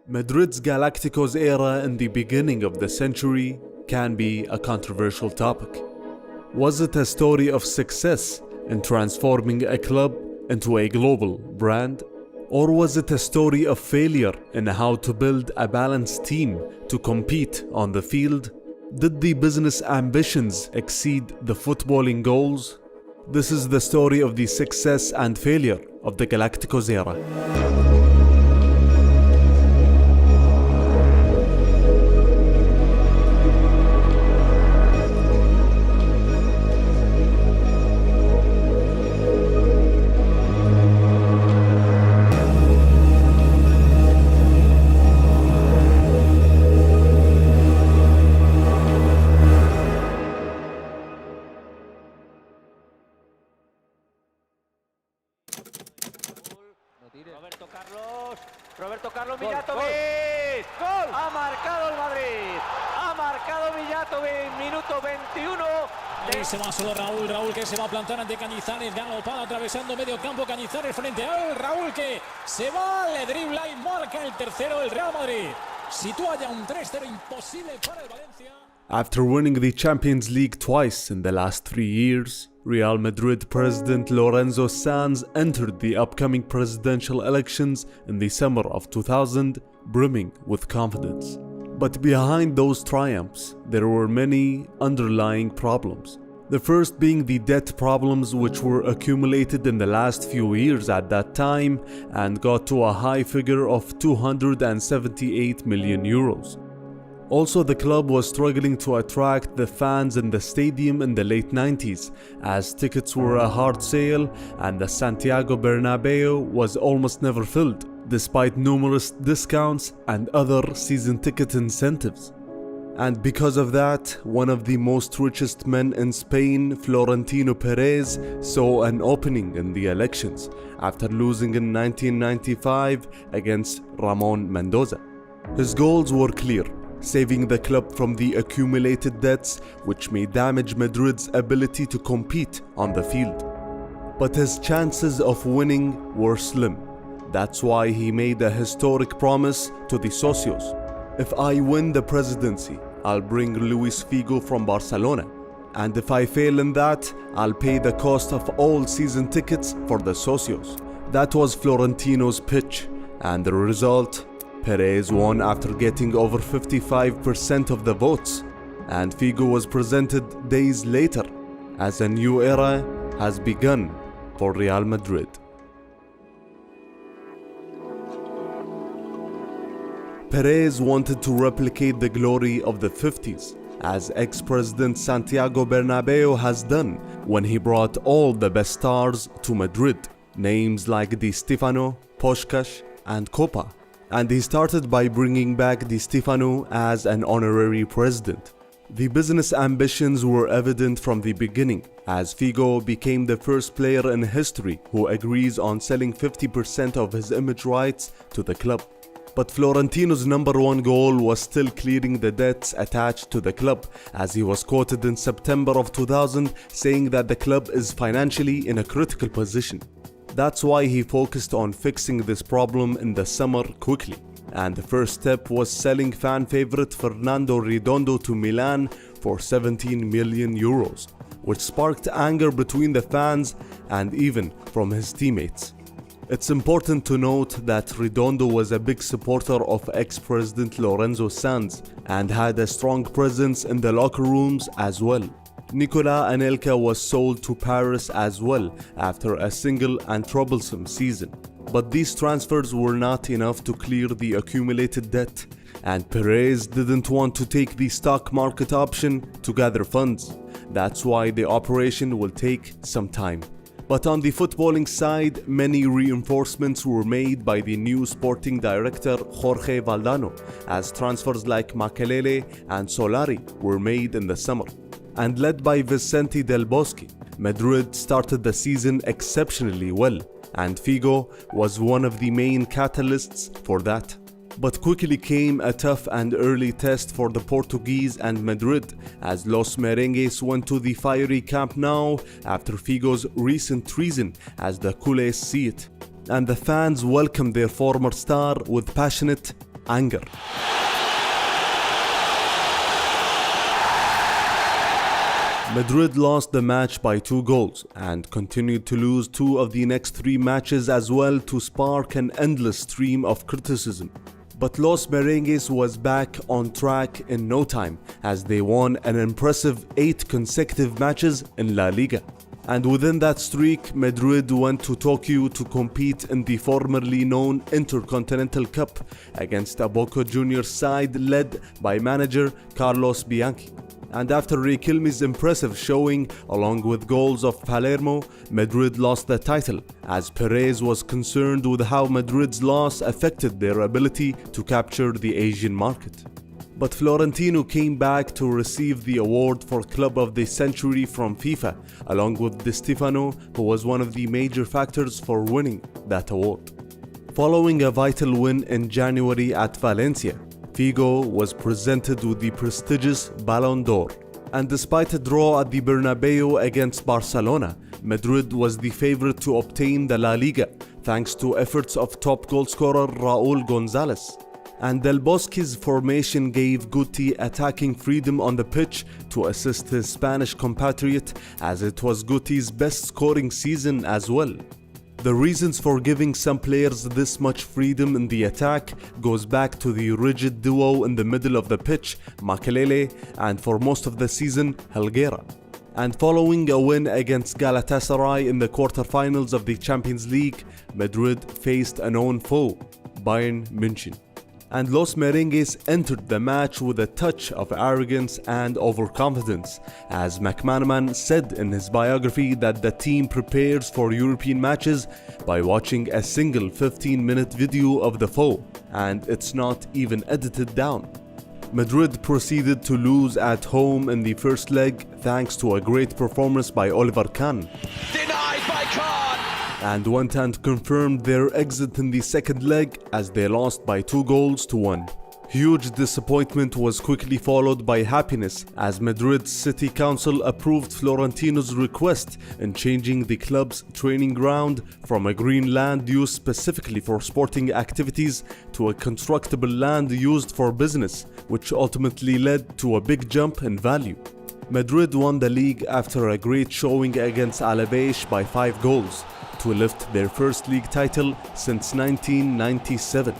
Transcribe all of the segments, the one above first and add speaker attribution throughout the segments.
Speaker 1: Madrid's Galacticos era in the beginning of the century can be a controversial topic. Was it a story of success in transforming a club into a global brand? Or was it a story of failure in how to build a balanced team to compete on the field? Did the business ambitions exceed the footballing goals? This is the story of the success and failure of the Galacticos era.
Speaker 2: Roberto Carlos Mijatovic. ¡Gol! Ha marcado el Madrid. Ha marcado Mijatovic. Minuto 21.
Speaker 3: Ahí se va solo Raúl que se va a plantar ante Cañizares, galopado atravesando medio campo, Cañizares frente a él, Raúl que se va, le dribla y marca el tercero del Real Madrid. Sitúa ya un 3-0 imposible para el Valencia.
Speaker 1: After winning the Champions League twice in the last 3 years, Real Madrid President Lorenzo Sanz entered the upcoming presidential elections in the summer of 2000 brimming with confidence. But behind those triumphs, there were many underlying problems. The first being the debt problems which were accumulated in the last few years at that time and got to a high figure of 278 million euros. Also, the club was struggling to attract the fans in the stadium in the late 90s, as tickets were a hard sale and the Santiago Bernabeu was almost never filled, despite numerous discounts and other season ticket incentives. And because of that, one of the most richest men in Spain, Florentino Perez, saw an opening in the elections after losing in 1995 against Ramon Mendoza. His goals were clear: saving the club from the accumulated debts which may damage Madrid's ability to compete on the field. But his chances of winning were slim. That's why he made a historic promise to the socios. If I win the presidency, I'll bring Luis Figo from Barcelona. And if I fail in that, I'll pay the cost of all season tickets for the socios. That was Florentino's pitch, and the result? Perez won after getting over 55% of the votes, and Figo was presented days later, as a new era has begun for Real Madrid. Perez wanted to replicate the glory of the 50s, as ex-president Santiago Bernabeu has done when he brought all the best stars to Madrid, names like Di Stefano, Puskás, and Copa. And he started by bringing back Di Stefano as an honorary president. The business ambitions were evident from the beginning, as Figo became the first player in history who agrees on selling 50% of his image rights to the club. But Florentino's number one goal was still clearing the debts attached to the club, as he was quoted in September of 2000 saying that the club is financially in a critical position. That's why he focused on fixing this problem in the summer quickly. And the first step was selling fan favorite Fernando Redondo to Milan for 17 million euros, which sparked anger between the fans and even from his teammates. It's important to note that Redondo was a big supporter of ex-president Lorenzo Sanz and had a strong presence in the locker rooms as well. Nicolas Anelka was sold to Paris as well after a single and troublesome season. But these transfers were not enough to clear the accumulated debt, and Perez didn't want to take the stock market option to gather funds. That's why the operation will take some time. But on the footballing side, many reinforcements were made by the new sporting director Jorge Valdano, as transfers like Makelele and Solari were made in the summer. And led by Vicente Del Bosque, Madrid started the season exceptionally well, and Figo was one of the main catalysts for that. But quickly came a tough and early test for the Portuguese and Madrid, as Los Merengues went to the fiery Camp Nou after Figo's recent treason, as the culés see it. And the fans welcomed their former star with passionate anger. Madrid lost the match by 2 goals and continued to lose 2 of the next 3 matches as well to spark an endless stream of criticism. But Los Merengues was back on track in no time as they won an impressive 8 consecutive matches in La Liga. And within that streak, Madrid went to Tokyo to compete in the formerly known Intercontinental Cup against a Boca Juniors side led by manager Carlos Bianchi. And after Riquelme's impressive showing, along with goals of Palermo, Madrid lost the title, as Perez was concerned with how Madrid's loss affected their ability to capture the Asian market. But Florentino came back to receive the award for Club of the Century from FIFA, along with Di Stefano, who was one of the major factors for winning that award. Following a vital win in January at Valencia, Figo was presented with the prestigious Ballon d'Or. And despite a draw at the Bernabeu against Barcelona, Madrid was the favorite to obtain the La Liga, thanks to efforts of top goalscorer Raúl González. And Del Bosque's formation gave Guti attacking freedom on the pitch to assist his Spanish compatriot, as it was Guti's best scoring season as well. The reasons for giving some players this much freedom in the attack goes back to the rigid duo in the middle of the pitch, Makelele, and for most of the season, Helguera. And following a win against Galatasaray in the quarterfinals of the Champions League, Madrid faced a known foe, Bayern München. And Los Merengues entered the match with a touch of arrogance and overconfidence, as McManaman said in his biography that the team prepares for European matches by watching a single 15-minute video of the foe, and it's not even edited down. Madrid proceeded to lose at home in the first leg thanks to a great performance by Oliver Kahn.
Speaker 2: Denied by Kahn!
Speaker 1: And went and confirmed their exit in the second leg as they lost by 2-1. Huge disappointment was quickly followed by happiness as Madrid's City Council approved Florentino's request in changing the club's training ground from a green land used specifically for sporting activities to a constructible land used for business, which ultimately led to a big jump in value. Madrid won the league after a great showing against Alaves by 5 goals, to lift their first league title since 1997.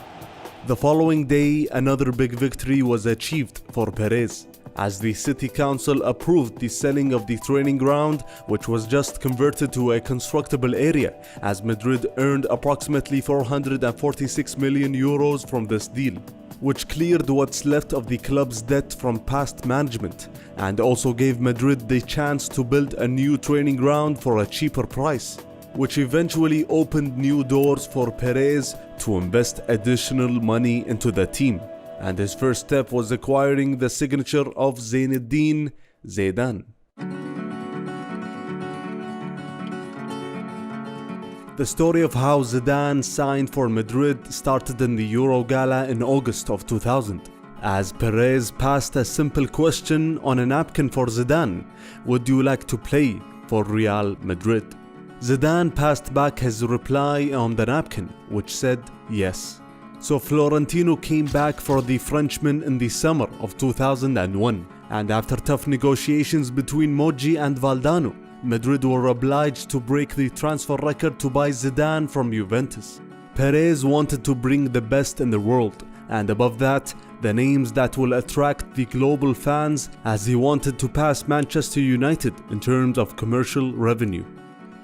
Speaker 1: The following day, another big victory was achieved for Perez, as the City Council approved the selling of the training ground, which was just converted to a constructible area, as Madrid earned approximately 446 million euros from this deal, which cleared what's left of the club's debt from past management, and also gave Madrid the chance to build a new training ground for a cheaper price, which eventually opened new doors for Perez to invest additional money into the team. And his first step was acquiring the signature of Zinedine Zidane. The story of how Zidane signed for Madrid started in the Euro Gala in August of 2000, as Perez passed a simple question on a napkin for Zidane: would you like to play for Real Madrid? Zidane passed back his reply on the napkin, which said yes. So Florentino came back for the Frenchman in the summer of 2001, and after tough negotiations between Moggi and Valdano, Madrid were obliged to break the transfer record to buy Zidane from Juventus. Perez wanted to bring the best in the world, and above that, the names that will attract the global fans, as he wanted to pass Manchester United in terms of commercial revenue.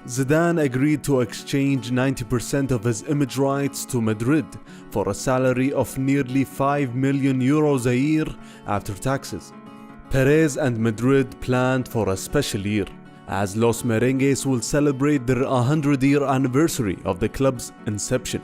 Speaker 1: Zidane agreed to exchange 90% of his image rights to Madrid for a salary of nearly 5 million euros a year after taxes. Perez and Madrid planned for a special year, as Los Merengues will celebrate their 100-year anniversary of the club's inception,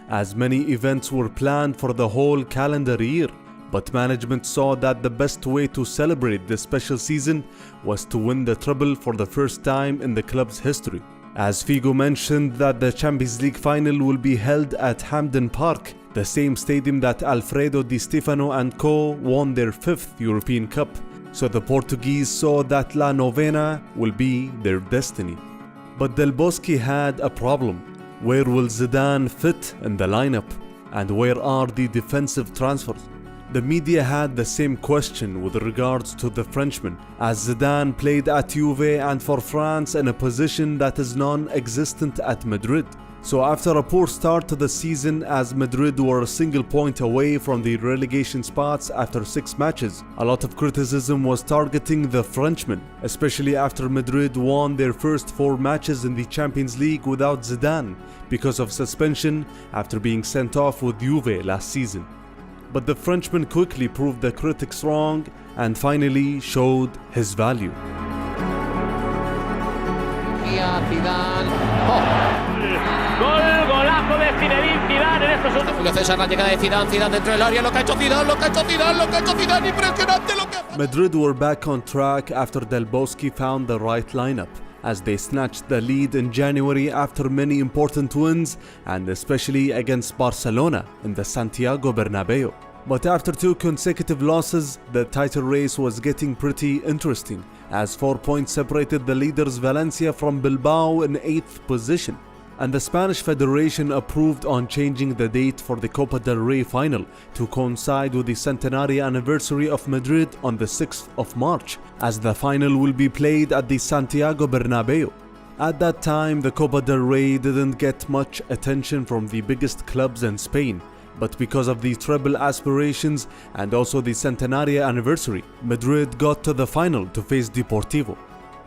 Speaker 1: as many events were planned for the whole calendar year. But management saw that the best way to celebrate this special season was to win the treble for the first time in the club's history, as Figo mentioned that the Champions League final will be held at Hampden Park, the same stadium that Alfredo Di Stefano and co. won their 5th European Cup. So the Portuguese saw that La Novena will be their destiny. But Del Bosque had a problem. Where will Zidane fit in the lineup? And where are the defensive transfers? The media had the same question with regards to the Frenchman, as Zidane played at Juve and for France in a position that is non-existent at Madrid. So after a poor start to the season, as Madrid were a single point away from the relegation spots after 6 matches, a lot of criticism was targeting the Frenchman, especially after Madrid won their first 4 matches in the Champions League without Zidane because of suspension after being sent off with Juve last season. But the Frenchman quickly proved the critics wrong and finally showed his value.
Speaker 2: Golazo de Zinedine Zidane en estos últimos.
Speaker 4: Julio César, la llegada de Zidane dentro del área, lo que ha hecho Zidane, impresionante lo que hace.
Speaker 1: Madrid were back on track after Del Bosque found the right lineup, as they snatched the lead in January after many important wins, and especially against Barcelona in the Santiago Bernabeu. But after 2 consecutive losses, the title race was getting pretty interesting, as 4 points separated the leaders Valencia from Bilbao in 8th position. And the Spanish Federation approved on changing the date for the Copa del Rey final to coincide with the centenary anniversary of Madrid on the 6th of March, as the final will be played at the Santiago Bernabeu. At that time, the Copa del Rey didn't get much attention from the biggest clubs in Spain, but because of the treble aspirations and also the centenary anniversary, Madrid got to the final to face Deportivo.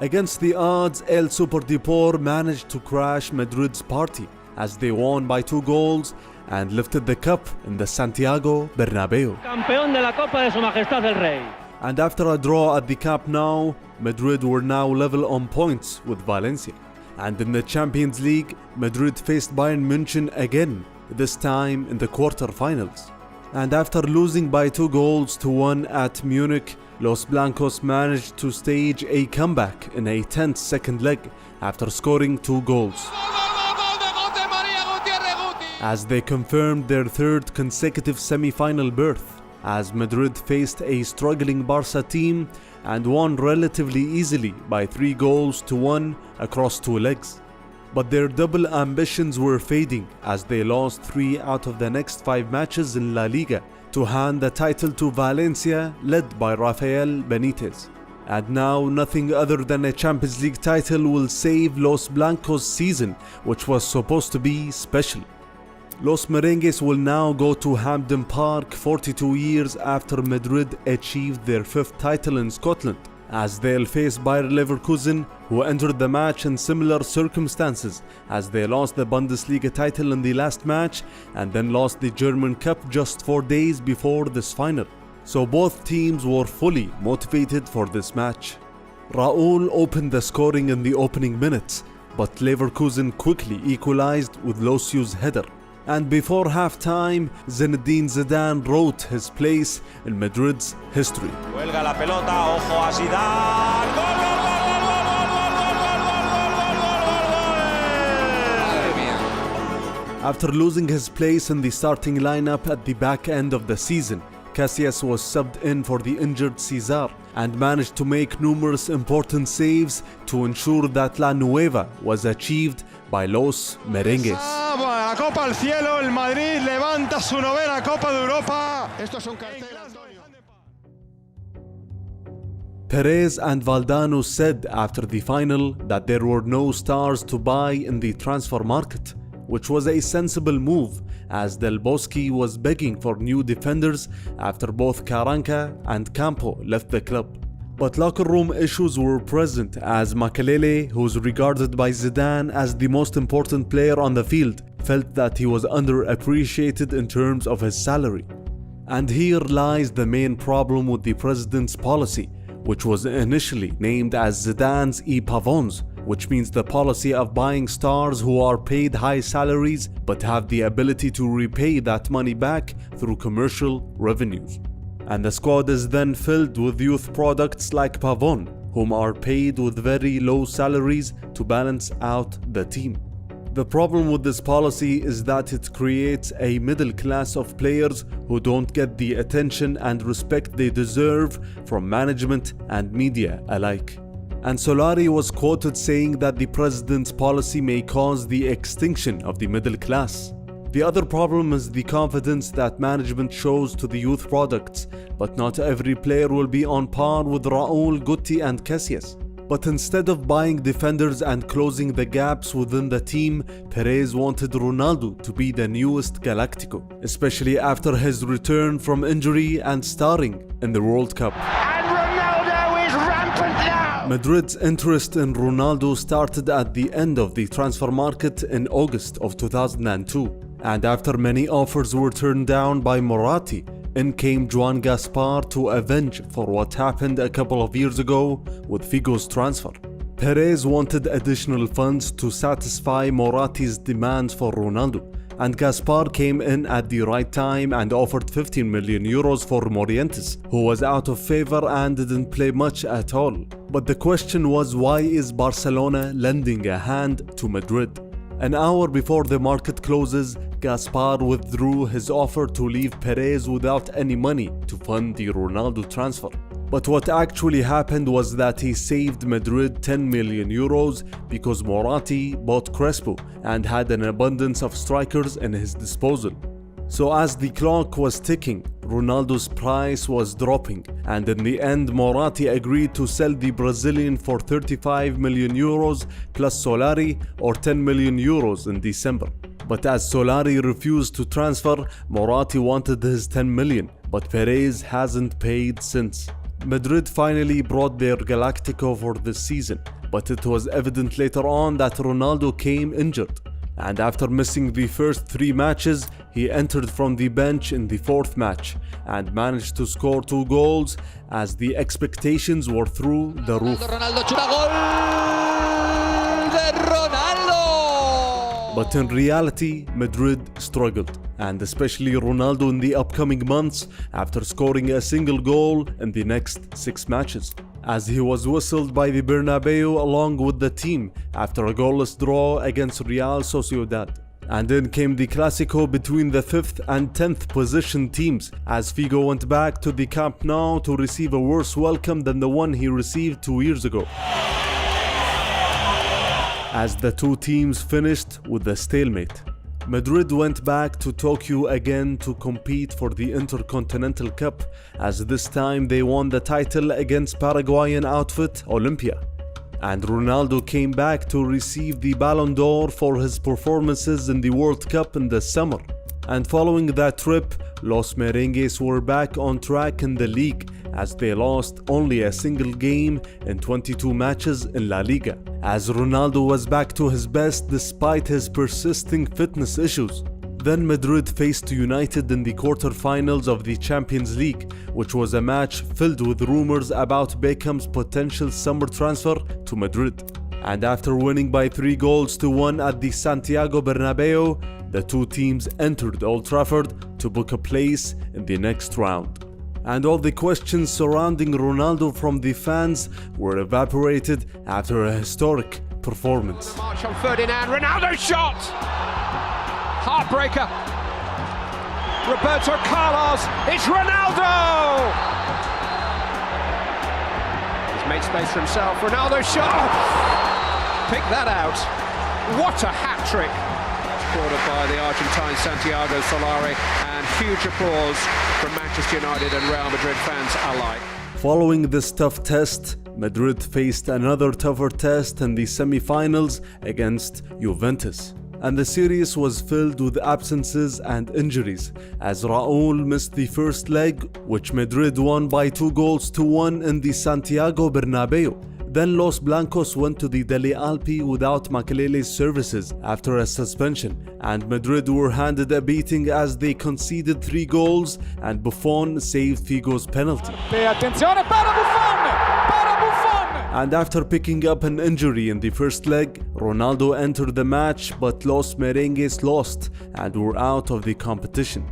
Speaker 1: Against the odds, El Superdepor managed to crash Madrid's party as they won by 2 goals and lifted the cup in the Santiago Bernabeu.
Speaker 2: Campeón de la Copa de Su Majestad el Rey.
Speaker 1: And after a draw at the Camp Nou, Madrid were now level on points with Valencia. And in the Champions League, Madrid faced Bayern München again, this time in the quarter-finals. And after losing by 2-1 at Munich, Los Blancos managed to stage a comeback in a tense second leg after scoring 2 goals, as they confirmed their 3rd consecutive semi-final berth, as Madrid faced a struggling Barca team and won relatively easily by 3-1 across 2 legs. But their double ambitions were fading as they lost 3 out of the next 5 matches in La Liga to hand the title to Valencia, led by Rafael Benitez. And now nothing other than a Champions League title will save Los Blancos' season, which was supposed to be special. Los Merengues will now go to Hampden Park 42 years after Madrid achieved their 5th title in Scotland, as they'll face Bayer Leverkusen, who entered the match in similar circumstances, as they lost the Bundesliga title in the last match and then lost the German Cup just 4 days before this final. So both teams were fully motivated for this match. Raúl opened the scoring in the opening minutes, but Leverkusen quickly equalized with Losiu's header. And before halftime, Zinedine Zidane wrote his place in Madrid's history.
Speaker 5: Cuelga la pelota, ojo a Zidane. ¡Gol, gol, gol, gol, gol, gol, gol, gol!
Speaker 1: After losing his place in the starting lineup at the back end of the season, Casillas was subbed in for the injured César and managed to make numerous important saves to ensure that La Nueva was achieved by Los Merengues.
Speaker 6: La Copa al cielo, el Madrid levanta su 9ª Copa de Europa. Esto es un cartel, Antonio.
Speaker 1: Perez and Valdano said after the final that there were no stars to buy in the transfer market, which was a sensible move as Del Bosque was begging for new defenders after both Carranca and Campo left the club. But locker room issues were present as Makelele, who's regarded by Zidane as the most important player on the field, felt that he was underappreciated in terms of his salary. And here lies the main problem with the president's policy, which was initially named as Zidane's e-pavons, which means the policy of buying stars who are paid high salaries but have the ability to repay that money back through commercial revenues. And the squad is then filled with youth products like Pavon, whom are paid with very low salaries to balance out the team. The problem with this policy is that it creates a middle class of players who don't get the attention and respect they deserve from management and media alike. And Solari was quoted saying that the president's policy may cause the extinction of the middle class. The other problem is the confidence that management shows to the youth products, but not every player will be on par with Raul, Guti and Casillas. But instead of buying defenders and closing the gaps within the team, Perez wanted Ronaldo to be the newest Galactico, especially after his return from injury and starring in the World Cup.
Speaker 6: And Ronaldo is rampant now.
Speaker 1: Madrid's interest in Ronaldo started at the end of the transfer market in August of 2002. And after many offers were turned down by Moratti, in came Joan Gaspar to avenge for what happened a couple of years ago with Figo's transfer. Perez wanted additional funds to satisfy Moratti's demands for Ronaldo, and Gaspar came in at the right time and offered 15 million euros for Morientes, who was out of favor and didn't play much at all. But the question was, why is Barcelona lending a hand to Madrid? An hour before the market closes, Gaspar withdrew his offer to leave Perez without any money to fund the Ronaldo transfer. But what actually happened was that he saved Madrid 10 million euros because Moratti bought Crespo and had an abundance of strikers in his disposal. So as the clock was ticking, Ronaldo's price was dropping, and in the end Moratti agreed to sell the Brazilian for 35 million euros plus Solari, or 10 million euros in December. But as Solari refused to transfer, Moratti wanted his 10 million, but Perez hasn't paid since. Madrid finally brought their Galactico for this season, but it was evident later on that Ronaldo came injured. And after missing the first 3 matches, he entered from the bench in the 4th match and managed to score 2 goals as the expectations were through the roof. But in reality, Madrid struggled, and especially Ronaldo in the upcoming months after scoring a single goal in the next 6 matches, as he was whistled by the Bernabeu along with the team after a goalless draw against Real Sociedad. And then came the Clásico between the 5th and 10th position teams, as Figo went back to the Camp Nou to receive a worse welcome than the one he received 2 years ago, as the 2 teams finished with a stalemate. Madrid went back to Tokyo again to compete for the Intercontinental Cup, as this time they won the title against Paraguayan outfit Olimpia. And Ronaldo came back to receive the Ballon d'Or for his performances in the World Cup in the summer. And following that trip, Los Merengues were back on track in the league, as they lost only a single game in 22 matches in La Liga, as Ronaldo was back to his best despite his persisting fitness issues. Then Madrid faced United in the quarter-finals of the Champions League, which was a match filled with rumors about Beckham's potential summer transfer to Madrid. And after winning by 3-1 at the Santiago Bernabeu, the 2 teams entered Old Trafford to book a place in the next round. And all the questions surrounding Ronaldo from the fans were evaporated after a historic performance.
Speaker 6: March on Ferdinand, Ronaldo shot! Heartbreaker. Roberto Carlos, it's Ronaldo! He's made space for himself, Ronaldo shot! Pick that out. What a hat-trick! Scored by the Argentine Santiago Solari, and huge applause from Manchester United and Real Madrid fans alike.
Speaker 1: Following this tough test, Madrid faced another tougher test in the semi-finals against Juventus. And the series was filled with absences and injuries, as Raul missed the first leg, which Madrid won by 2-1 in the Santiago Bernabeu. Then Los Blancos went to the Dele Alpi without Makelele's services after a suspension, and Madrid were handed a beating as they conceded 3 goals and Buffon saved Figo's penalty. And after picking up an injury in the first leg, Ronaldo entered the match, but Los Merengues lost and were out of the competition.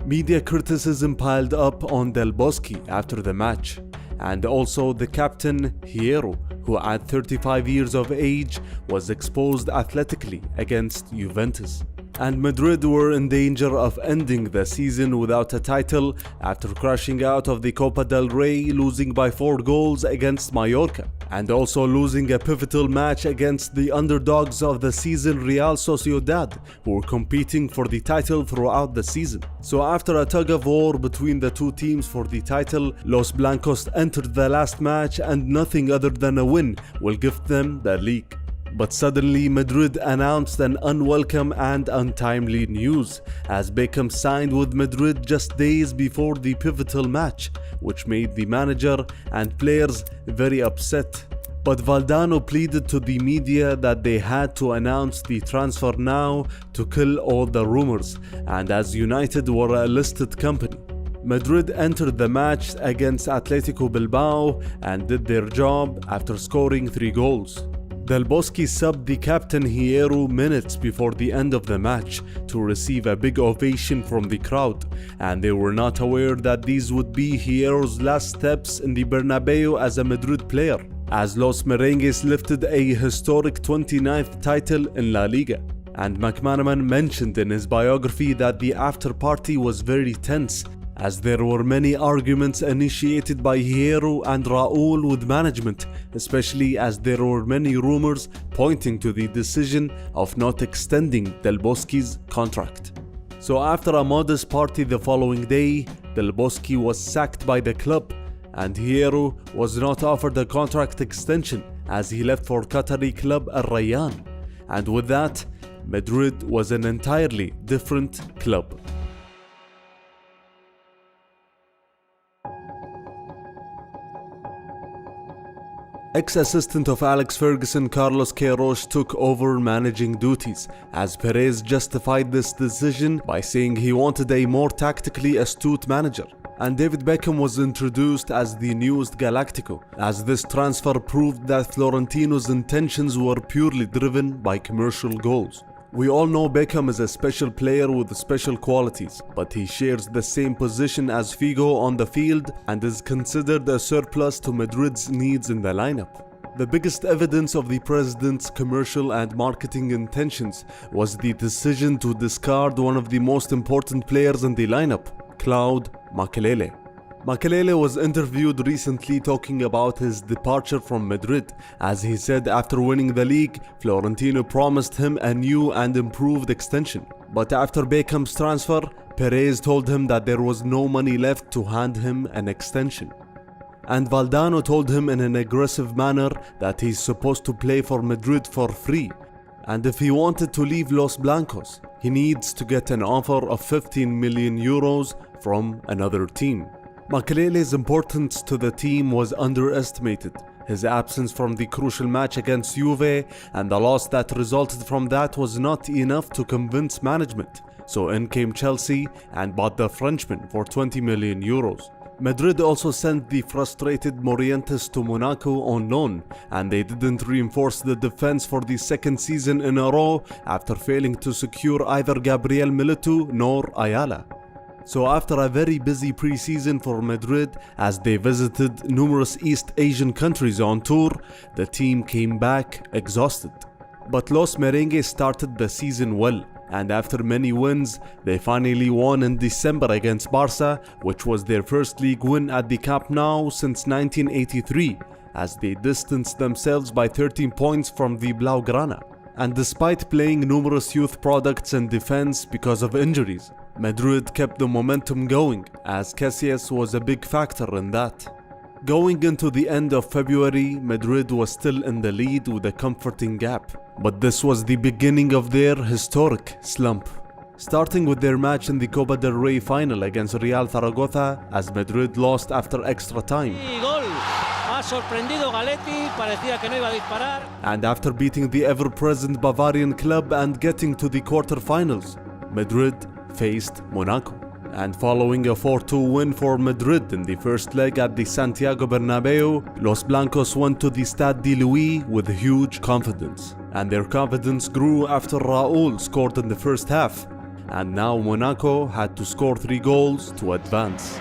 Speaker 1: Media criticism piled up on Del Bosque after the match, and also the captain Hierro, who at 35 years of age was exposed athletically against Juventus. and Madrid were in danger of ending the season without a title after crashing out of the Copa del Rey, losing by 4 goals against Mallorca, and also losing a pivotal match against the underdogs of the season, Real Sociedad, who were competing for the title throughout the season. So after a tug of war between the two teams for the title, Los Blancos entered the last match, and nothing other than a win will give them the league. But suddenly Madrid announced an unwelcome and untimely news, as Beckham signed with Madrid just days before the pivotal match, which made the manager and players very upset. But Valdano pleaded to the media that they had to announce the transfer now to kill all the rumors, and as United were a listed company. Madrid entered the match against Atletico Bilbao and did their job after scoring 3 goals. Del Bosque subbed the captain Hierro minutes before the end of the match to receive a big ovation from the crowd, and they were not aware that these would be Hierro's last steps in the Bernabeu as a Madrid player, as Los Merengues lifted a historic 29th title in La Liga. And McManaman mentioned in his biography that the after party was very tense, as there were many arguments initiated by Hierro and Raúl with management, especially as there were many rumors pointing to the decision of not extending Del Bosque's contract. So after a modest party the following day, Del Bosque was sacked by the club, and Hierro was not offered a contract extension as he left for Qatari club Al Rayyan. And with that, Madrid was an entirely different club. Ex-assistant of Alex Ferguson, Carlos Queiroz, took over managing duties, as Perez justified this decision by saying he wanted a more tactically astute manager. And David Beckham was introduced as the newest Galactico, as this transfer proved that Florentino's intentions were purely driven by commercial goals. We all know Beckham is a special player with special qualities, but he shares the same position as Figo on the field and is considered a surplus to Madrid's needs in the lineup. The biggest evidence of the president's commercial and marketing intentions was the decision to discard one of the most important players in the lineup, Claude Makelele. Makelele was interviewed recently talking about his departure from Madrid, as he said after winning the league, Florentino promised him a new and improved extension. But after Beckham's transfer, Perez told him that there was no money left to hand him an extension. And Valdano told him in an aggressive manner that he's supposed to play for Madrid for free. And if he wanted to leave Los Blancos, he needs to get an offer of 15 million euros from another team. Makelele's importance to the team was underestimated. His absence from the crucial match against Juve and the loss that resulted from that was not enough to convince management. So in came Chelsea and bought the Frenchman for 20 million euros. Madrid also sent the frustrated Morientes to Monaco on loan, and they didn't reinforce the defense for the second season in a row after failing to secure either Gabriel Milito nor Ayala. So after a very busy pre-season for Madrid, as they visited numerous East Asian countries on tour, the team came back exhausted. But Los Merengues started the season well, and after many wins, they finally won in December against Barca, which was their first league win at the Camp Nou since 1983, as they distanced themselves by 13 points from the Blaugrana. And despite playing numerous youth products in defense because of injuries, Madrid kept the momentum going, as Casillas was a big factor in that. Going into the end of February, Madrid was still in the lead with a comforting gap, but this was the beginning of their historic slump. Starting with their match in the Copa del Rey final against Real Zaragoza, as Madrid lost after extra time. And after beating the ever-present Bavarian club and getting to the quarter-finals, Madrid faced Monaco. And following a 4-2 win for Madrid in the first leg at the Santiago Bernabeu, Los Blancos went to the Stade de Louis with huge confidence. And their confidence grew after Raúl scored in the first half. And now Monaco had to score 3 goals to advance.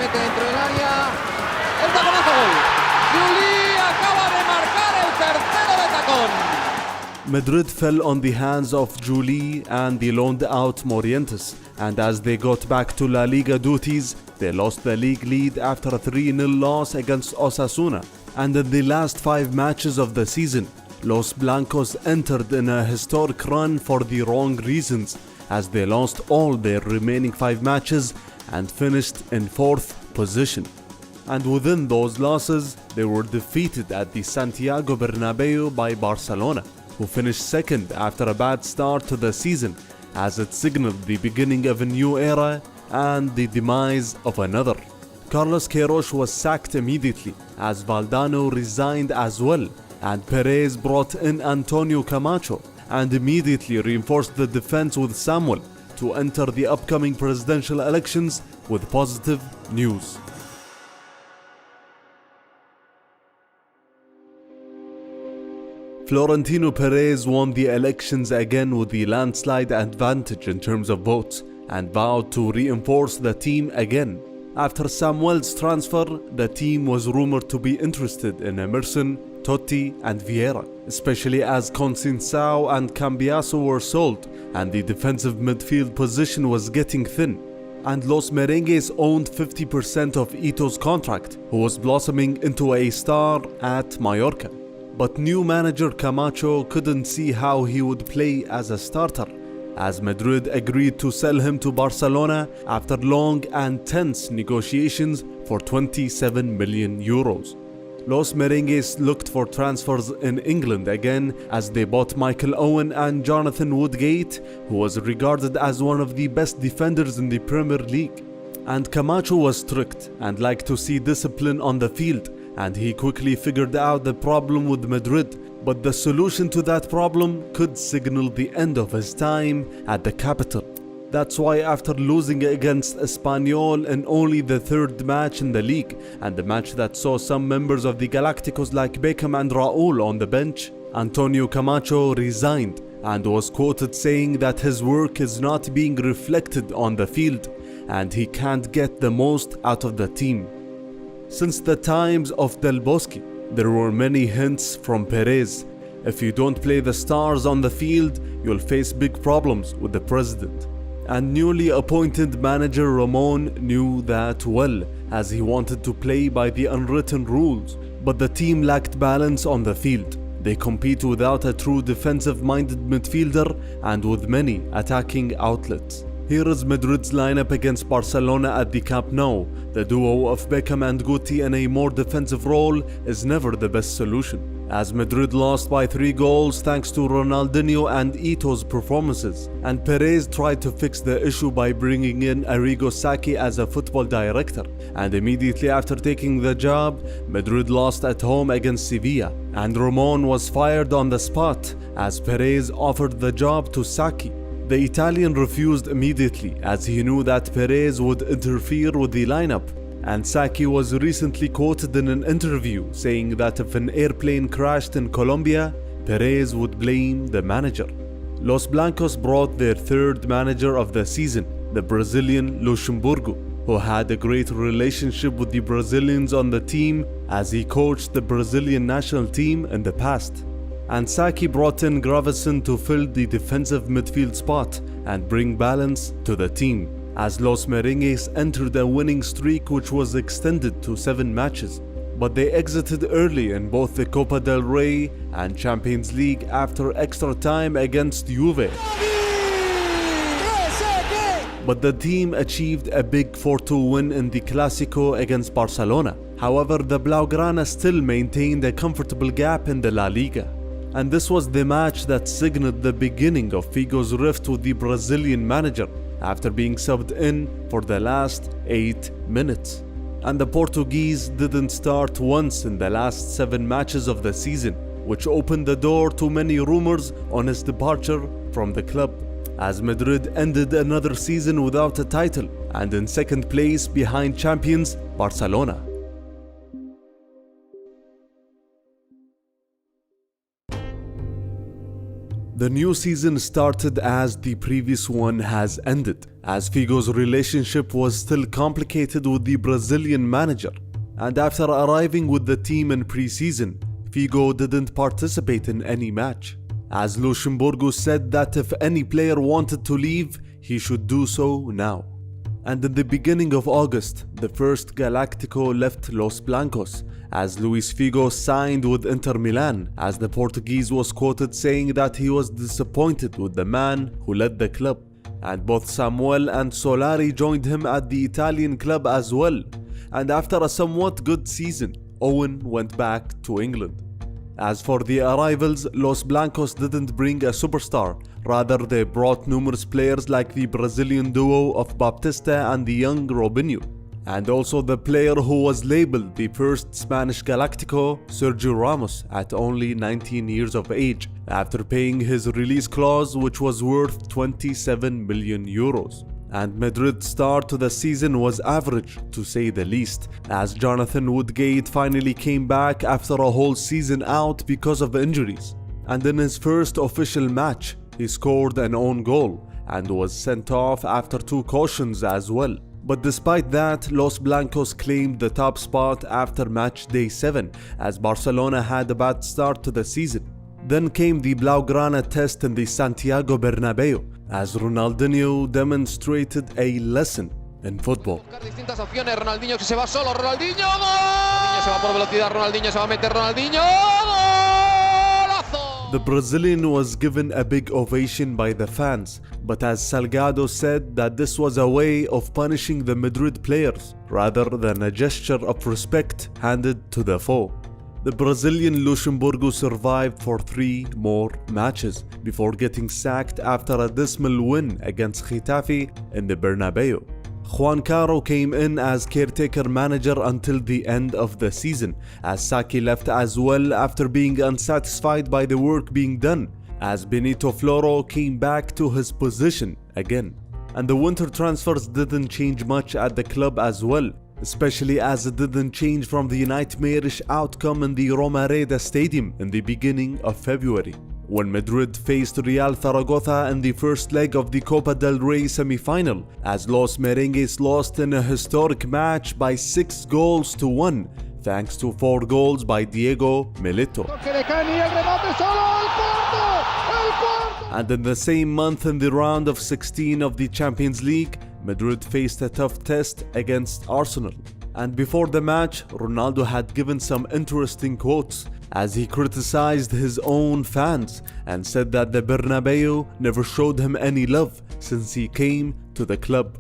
Speaker 4: mete dentro del área. El taconazo gol. Juli acaba de marcar el tercero de tacón.
Speaker 1: Madrid fell on the hands of Juli and the loaned out Morientes, and as they got back to La Liga duties, they lost the league lead after a 3-0 loss against Osasuna. And in the last 5 matches of the season, Los Blancos entered in a historic run for the wrong reasons, as they lost all their remaining 5 matches and finished in 4th position. And within those losses, they were defeated at the Santiago Bernabeu by Barcelona, who finished 2nd after a bad start to the season, as it signaled the beginning of a new era and the demise of another. Carlos Queiroz was sacked immediately, as Valdano resigned as well, and Perez brought in Antonio Camacho and immediately reinforced the defense with Samuel to enter the upcoming presidential elections with positive news. Florentino Perez won the elections again with the landslide advantage in terms of votes and vowed to reinforce the team again. After Samuel's transfer, the team was rumored to be interested in Emerson, Totti and Vieira, especially as Conceição and Cambiaso were sold and the defensive midfield position was getting thin. And Los Merengues owned 50% of Ito's contract, who was blossoming into a star at Mallorca. But new manager Camacho couldn't see how he would play as a starter, as Madrid agreed to sell him to Barcelona after long and tense negotiations for 27 million euros. Los Merengues looked for transfers in England again, as they bought Michael Owen and Jonathan Woodgate, who was regarded as one of the best defenders in the Premier League. And Camacho was strict and liked to see discipline on the field, and he quickly figured out the problem with Madrid, but the solution to that problem could signal the end of his time at the capital. That's why after losing against Espanyol in only the 3rd match in the league, and the match that saw some members of the Galacticos like Beckham and Raul on the bench, Antonio Camacho resigned and was quoted saying that his work is not being reflected on the field and he can't get the most out of the team. Since the times of Del Bosque, there were many hints from Perez. If you don't play the stars on the field, you'll face big problems with the president. And newly appointed manager Ramon knew that well, as he wanted to play by the unwritten rules. But the team lacked balance on the field. They compete without a true defensive-minded midfielder and with many attacking outlets. Here is Madrid's lineup against Barcelona at the Camp Nou. The duo of Beckham and Guti in a more defensive role is never the best solution, as Madrid lost by 3 goals thanks to Ronaldinho and Ito's performances, and Perez tried to fix the issue by bringing in Arrigo Sacchi as a football director, and immediately after taking the job, Madrid lost at home against Sevilla, and Ramon was fired on the spot as Perez offered the job to Sacchi. The Italian refused immediately, as he knew that Perez would interfere with the lineup, and Sacchi was recently quoted in an interview saying that if an airplane crashed in Colombia, Perez would blame the manager. Los Blancos brought their 3rd manager of the season, the Brazilian Luxemburgo, who had a great relationship with the Brazilians on the team as he coached the Brazilian national team in the past. And Sacchi brought in Gravesen to fill the defensive midfield spot and bring balance to the team, as Los Merengues entered a winning streak which was extended to 7 matches. But they exited early in both the Copa del Rey and Champions League after extra time against Juve. But the team achieved a big 4-2 win in the Clásico against Barcelona. However, the Blaugrana still maintained a comfortable gap in the La Liga. And this was the match that signaled the beginning of Figo's rift with the Brazilian manager after being subbed in for the last 8 minutes. And the Portuguese didn't start once in the last 7 matches of the season, which opened the door to many rumors on his departure from the club, as Madrid ended another season without a title and in 2nd place behind champions Barcelona. The new season started as the previous one has ended, as Figo's relationship was still complicated with the Brazilian manager. And after arriving with the team in pre-season, Figo didn't participate in any match, as Luxemburgo said that if any player wanted to leave, he should do so now. And in the beginning of August, the first Galactico left Los Blancos, as Luis Figo signed with Inter Milan, as the Portuguese was quoted saying that he was disappointed with the man who led the club. And both Samuel and Solari joined him at the Italian club as well. And after a somewhat good season, Owen went back to England. As for the arrivals, Los Blancos didn't bring a superstar. Rather, they brought numerous players like the Brazilian duo of Baptista and the young Robinho. And also the player who was labeled the first Spanish Galactico, Sergio Ramos, at only 19 years of age, after paying his release clause, which was worth 27 million euros. And Madrid's start to the season was average, to say the least, as Jonathan Woodgate finally came back after a whole season out because of injuries. And in his first official match, he scored an own goal and was sent off after 2 cautions as well. But despite that, Los Blancos claimed the top spot after match day 7, as Barcelona had a bad start to the season. Then came the Blaugrana test in the Santiago Bernabéu, as Ronaldinho demonstrated a lesson in football.
Speaker 4: Distintas opciones, Ronaldinho que se va solo, Ronaldinho, ¡gol! Ronaldinho se va por velocidad, Ronaldinho se va a meter, Ronaldinho, ¡golazo!
Speaker 1: The Brazilian was given a big ovation by the fans, but as Salgado said that this was a way of punishing the Madrid players, rather than a gesture of respect handed to the foe. The Brazilian Luxemburgo survived for 3 more matches before getting sacked after a dismal win against Getafe in the Bernabeu. Juan Caro came in as caretaker manager until the end of the season, as Saki left as well after being unsatisfied by the work being done, as Benito Floro came back to his position again. And the winter transfers didn't change much at the club as well, especially as it didn't change from the nightmarish outcome in the Romareda Stadium in the beginning of February, when Madrid faced Real Zaragoza in the first leg of the Copa del Rey semi-final, as Los Merengues lost in a historic match by 6-1, thanks to 4 goals by Diego Milito. And in the same month, in the round of 16 of the Champions League, Madrid faced a tough test against Arsenal. And before the match, Ronaldo had given some interesting quotes, as he criticized his own fans and said that the Bernabeu never showed him any love since he came to the club.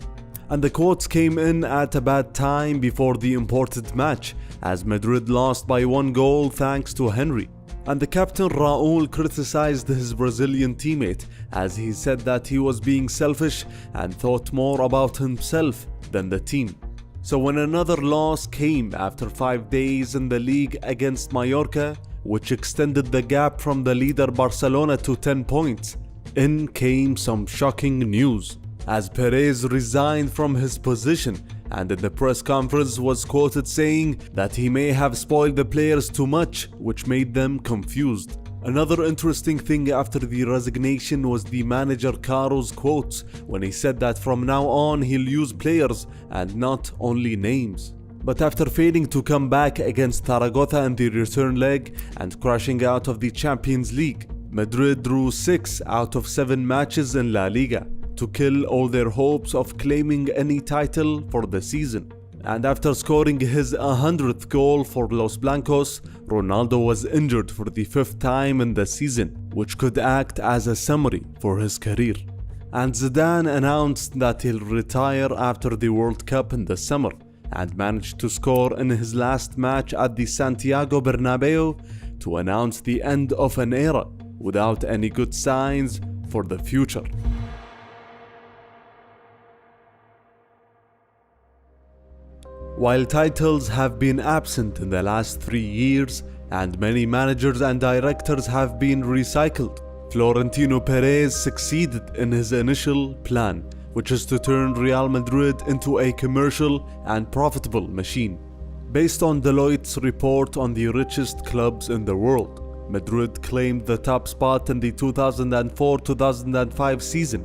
Speaker 1: And the quotes came in at a bad time before the important match, as Madrid lost by 1 goal thanks to Henry. And the captain Raul criticized his Brazilian teammate, as he said that he was being selfish and thought more about himself than the team. So when another loss came after 5 days in the league against Mallorca, which extended the gap from the leader Barcelona to 10 points, in came some shocking news, as Perez resigned from his position, and in the press conference was quoted saying that he may have spoiled the players too much, which made them confused. Another interesting thing after the resignation was the manager Caro's quotes, when he said that from now on he'll use players and not only names. But after failing to come back against Zaragoza in the return leg and crashing out of the Champions League, Madrid drew 6 out of 7 matches in La Liga, to kill all their hopes of claiming any title for the season. And after scoring his 100th goal for Los Blancos, Ronaldo was injured for the 5th time in the season, which could act as a summary for his career. And Zidane announced that he'll retire after the World Cup in the summer, and managed to score in his last match at the Santiago Bernabeu to announce the end of an era without any good signs for the future. While titles have been absent in the last 3 years, and many managers and directors have been recycled, Florentino Perez succeeded in his initial plan, which is to turn Real Madrid into a commercial and profitable machine. Based on Deloitte's report on the richest clubs in the world, Madrid claimed the top spot in the 2004-2005 season,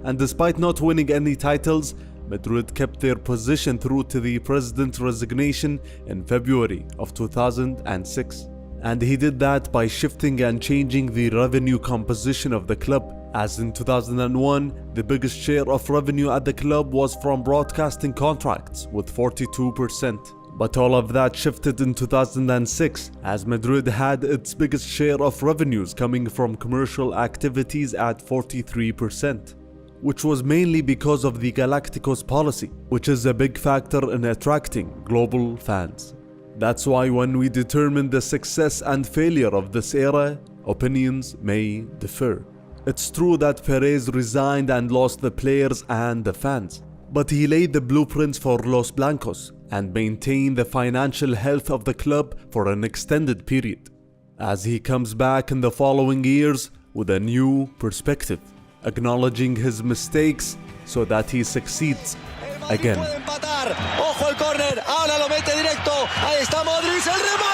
Speaker 1: and despite not winning any titles, Madrid kept their position through to the president's resignation in February of 2006. And he did that by shifting and changing the revenue composition of the club, as in 2001, the biggest share of revenue at the club was from broadcasting contracts with 42%. But all of that shifted in 2006, as Madrid had its biggest share of revenues coming from commercial activities at 43%, which was mainly because of the Galacticos policy, which is a big factor in attracting global fans. That's why when we determine the success and failure of this era, opinions may differ. It's true that Perez resigned and lost the players and the fans, but he laid the blueprints for Los Blancos and maintained the financial health of the club for an extended period, as he comes back in the following years with a new perspective, acknowledging his mistakes so that he succeeds again.
Speaker 7: Ojo el córner, ahora lo mete directo, ahí está Madrid, el remate.